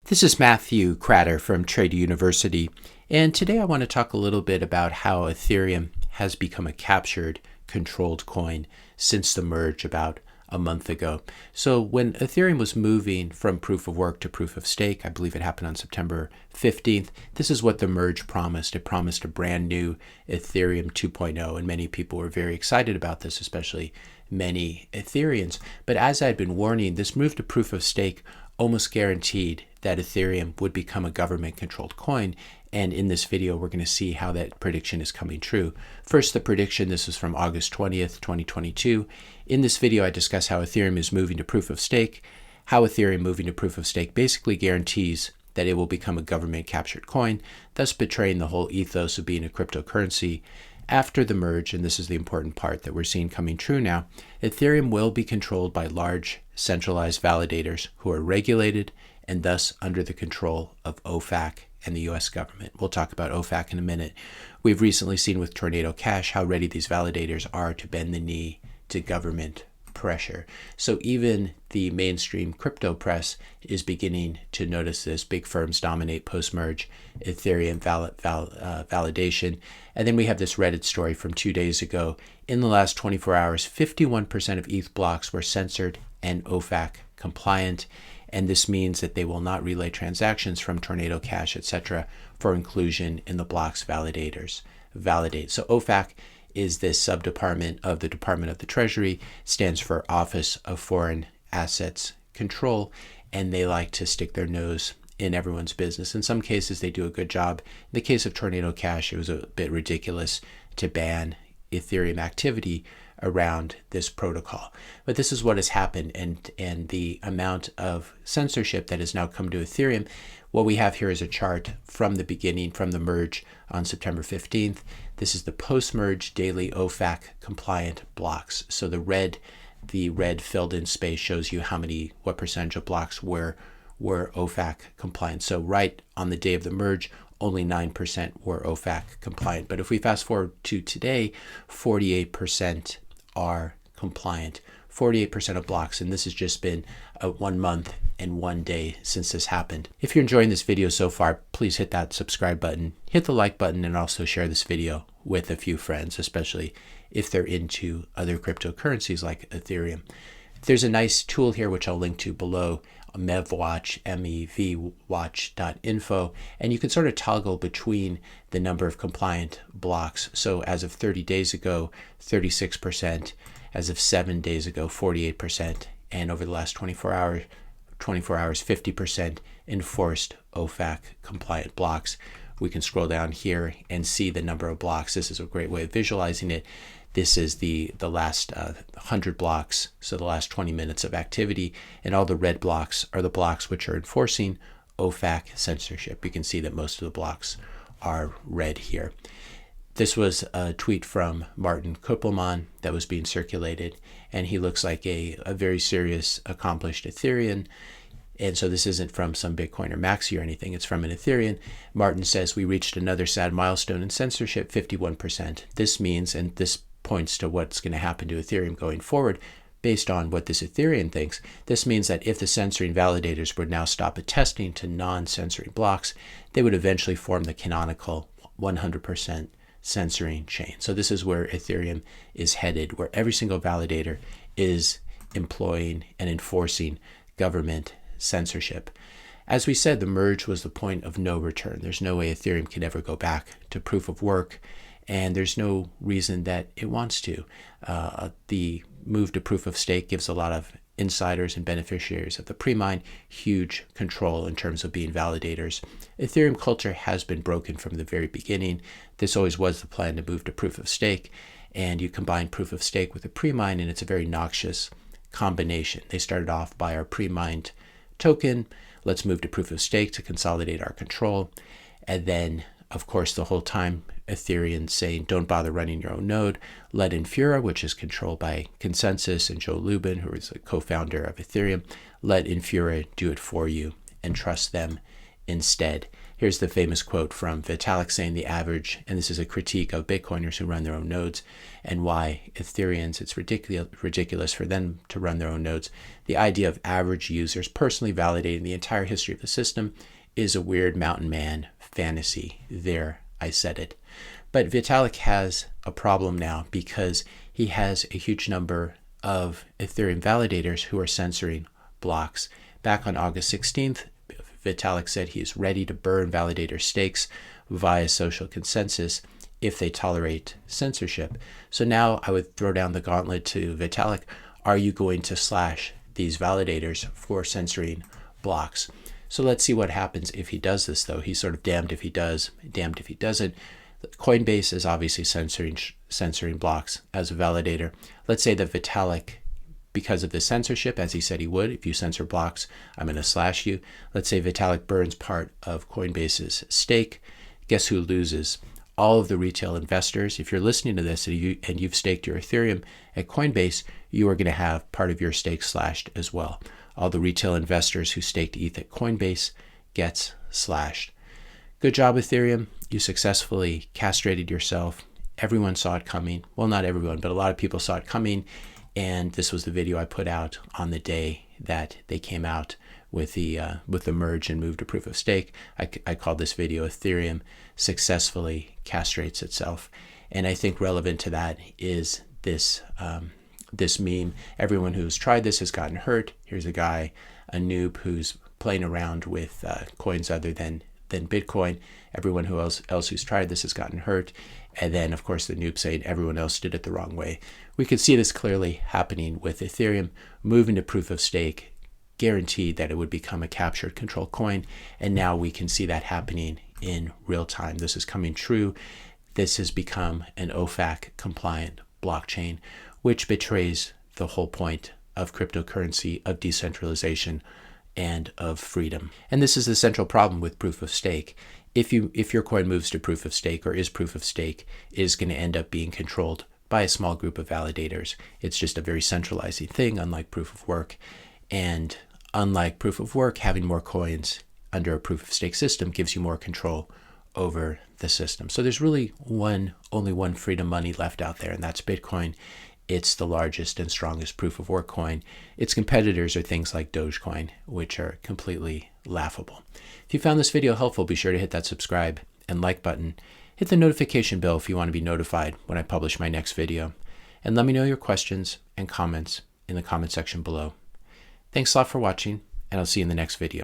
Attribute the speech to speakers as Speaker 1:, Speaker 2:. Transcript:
Speaker 1: This is Matthew Kratter from Trader University, and today I want to talk a little bit about how Ethereum has become a captured, controlled coin since the merge about a month ago. So when Ethereum was moving from proof of work to proof of stake, I believe it happened on September 15th, this is what the merge promised. It promised a brand new Ethereum 2.0, and many people were very excited about this, especially many Ethereans. But as I'd been warning, this move to proof of stake almost guaranteed that Ethereum would become a government-controlled coin, and in this video we're going to see how that prediction is coming true. First, the prediction. This is from August 20th, 2022. In this video I discuss how Ethereum is moving to proof of stake, how Ethereum moving to proof of stake basically guarantees that it will become a government-captured coin, thus betraying the whole ethos of being a cryptocurrency. After the merge, and this is the important part that we're seeing coming true now, Ethereum will be controlled by large centralized validators who are regulated and thus under the control of OFAC and the US government. We'll talk about OFAC in a minute. We've recently seen with Tornado Cash how ready these validators are to bend the knee to government pressure. So even the mainstream crypto press is beginning to notice this. Big firms dominate post-merge Ethereum validation. And then we have this Reddit story from 2 days ago. In the last 24 hours, 51% of ETH blocks were censored and OFAC compliant. And this means that they will not relay transactions from Tornado Cash, etc., for inclusion in the blocks validators validate. So OFAC is this subdepartment of the Department of the Treasury, stands for Office of Foreign Assets Control, and they like to stick their nose in everyone's business. In some cases, they do a good job. In the case of Tornado Cash, it was a bit ridiculous to ban Ethereum activity around this protocol. But this is what has happened, and the amount of censorship that has now come to Ethereum. What we have here is a chart from the beginning, from the merge on September 15th. This is the post-merge daily OFAC compliant blocks. So the red filled in space shows you what percentage of blocks were OFAC compliant. So right on the day of the merge, only 9% were OFAC compliant. But if we fast forward to today, 48% are compliant. 48% of blocks, and this has just been 1 month and 1 day since this happened. If you're enjoying this video so far, please hit that subscribe button, hit the like button, and also share this video with a few friends, especially if they're into other cryptocurrencies like Ethereum. There's a nice tool here which I'll link to below, MEVWatch, MEVWatch.info, and you can sort of toggle between the number of compliant blocks. So as of 30 days ago, 36%, as of 7 days ago, 48%, and over the last 24 hours, 50% enforced OFAC compliant blocks. We can scroll down here and see the number of blocks. This is a great way of visualizing it. This is the last 100 blocks, so the last 20 minutes of activity, and all the red blocks are the blocks which are enforcing OFAC censorship. You can see that most of the blocks are red here. This was a tweet from Martin Kuppelman that was being circulated, and he looks like a very serious, accomplished Etherean. And so this isn't from some Bitcoiner maxi or anything. It's from an Etherean. Martin says, "We reached another sad milestone in censorship, 51%. This means," and this points to what's going to happen to Ethereum going forward, based on what this Etherean thinks. This means that if the censoring validators would now stop attesting to non-censoring blocks, they would eventually form the canonical 100% censoring chain. So this is where Ethereum is headed, where every single validator is employing and enforcing government censorship. As we said, the merge was the point of no return. There's no way Ethereum can ever go back to proof of work, and there's no reason that it wants to. The move to proof of stake gives a lot of insiders and beneficiaries of the pre-mine huge control in terms of being validators. Ethereum culture has been broken from the very beginning. This always was the plan, to move to proof of stake, and you combine proof of stake with a pre-mine, and it's a very noxious combination. They started off by our pre-mined token. Let's move to proof of stake to consolidate our control. And then, of course, the whole time Ethereum saying, don't bother running your own node. Let Infura, which is controlled by Consensus and 𝐂𝐤𝐿𝐿, who is a co-founder of Ethereum, let Infura do it for you and trust them instead. Here's the famous quote from Vitalik saying the average, and this is a critique of Bitcoiners who run their own nodes and why Ethereans, it's ridiculous for them to run their own nodes. The idea of average users personally validating the entire history of the system is a weird mountain man fantasy. There, I said it. But Vitalik has a problem now because he has a huge number of Ethereum validators who are censoring blocks. Back on August 16th, Vitalik said he is ready to burn validator stakes via social consensus if they tolerate censorship. So now I would throw down the gauntlet to Vitalik. Are you going to slash these validators for censoring blocks? So let's see what happens if he does this, though. He's sort of damned if he does, damned if he doesn't. Coinbase is obviously censoring blocks as a validator. Let's say that Vitalik, because of the censorship, as he said he would, if you censor blocks, I'm going to slash you. Let's say Vitalik burns part of Coinbase's stake. Guess who loses? All of the retail investors. If you're listening to this and you've staked your Ethereum at Coinbase, you are going to have part of your stake slashed as well. All the retail investors who staked ETH at Coinbase gets slashed. Good job, Ethereum. You successfully castrated yourself. Everyone saw it coming. Well, not everyone, but a lot of people saw it coming. And this was the video I put out on the day that they came out with the merge and move to proof of stake. I called this video Ethereum Successfully Castrates Itself. And I think relevant to that is this this meme. Everyone who's tried this has gotten hurt. Here's a guy, a noob, who's playing around with coins other than Bitcoin. Everyone else who's tried this has gotten hurt. And then, of course, the noob saying everyone else did it the wrong way. We could see this clearly happening with Ethereum moving to proof of stake, guaranteed that it would become a captured controlled coin. And now we can see that happening in real time. This is coming true. This has become an OFAC compliant blockchain, which betrays the whole point of cryptocurrency, of decentralization, and of freedom. And this is the central problem with proof of stake. If your coin moves to proof of stake or is proof of stake, it is going to end up being controlled by a small group of validators. It's just a very centralizing thing, unlike proof of work. And unlike proof of work, having more coins under a proof of stake system gives you more control over the system. So there's really only one freedom money left out there, and that's Bitcoin. It's the largest and strongest proof of work coin. Its competitors are things like Dogecoin, which are completely laughable. If you found this video helpful, be sure to hit that subscribe and like button. Hit the notification bell if you want to be notified when I publish my next video. And let me know your questions and comments in the comment section below. Thanks a lot for watching, and I'll see you in the next video.